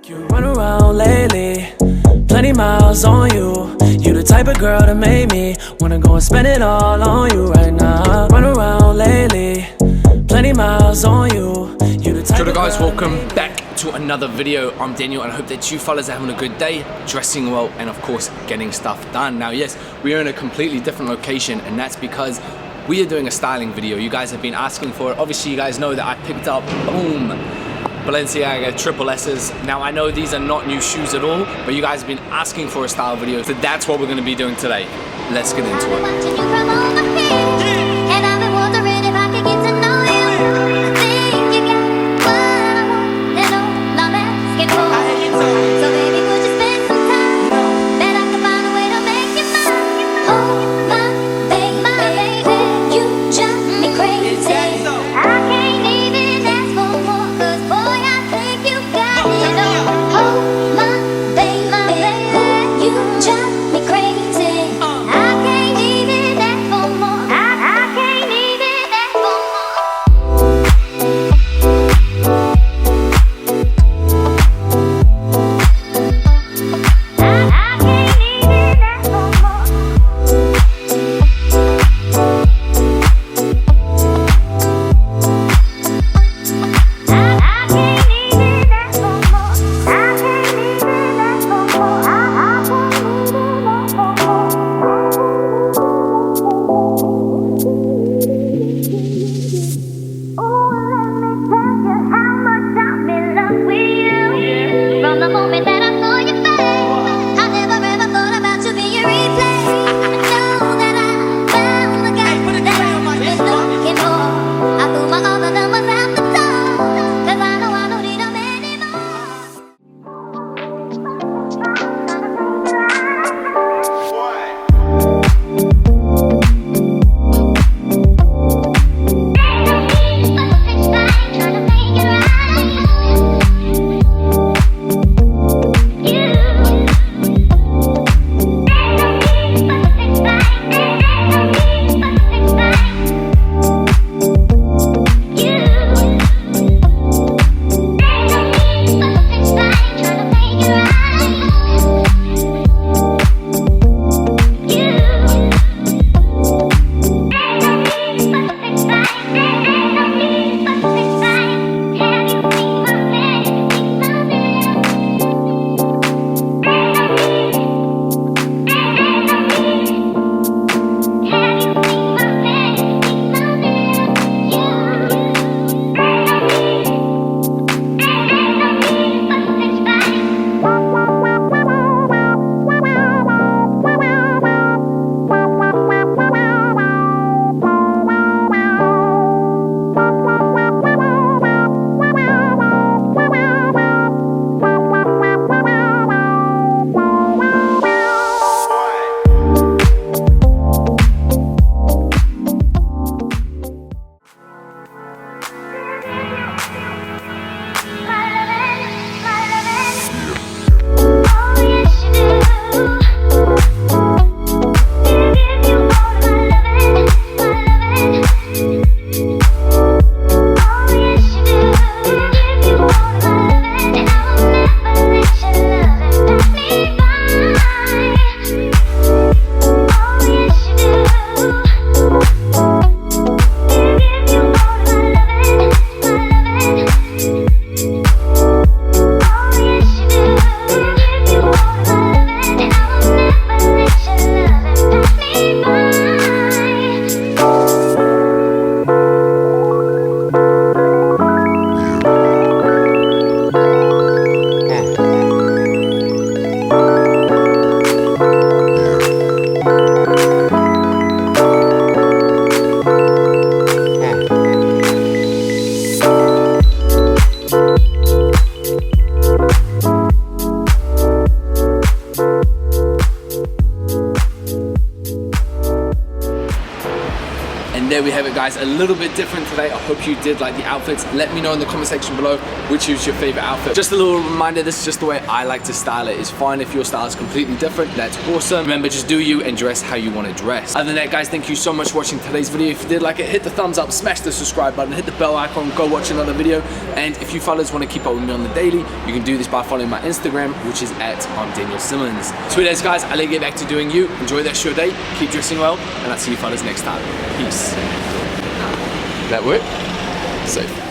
You run around lately, plenty miles on you. You the type of girl that made me wanna go and spend it all on you right now. Run around lately, plenty miles on you. You the type of guys, welcome back to another video. I'm Daniel and I hope that you fellas are having a good day, dressing well, and of course getting stuff done. Now yes, we are in a completely different location, and that's because we are doing a styling video. You guys have been asking for it. Obviously you guys know that I picked up, boom, Balenciaga Triple S's. Now I know these are not new shoes at all, but you guys have been asking for a style video, so that's what we're going to be doing today. Let's get into it. there we have it, guys. A little bit different today. I hope you did like the outfits. Let me know in the comment section below which is your favorite outfit. Just a little reminder, this is just the way I like to style it. It's fine if your style is completely different, that's awesome. Remember, just do you and dress how you want to dress. Other than that, guys, thank you so much for watching today's video. If you did like it, hit the thumbs up, smash the subscribe button, hit the bell icon, go watch another video. And if you fellas want to keep up with me on the daily, you can do this by following my Instagram, which is at Simmons. Sweet as, guys, I'll let you get back to doing you. Enjoy that show day, keep dressing well, and I'll see you fellas next time. Peace. That work? Safe.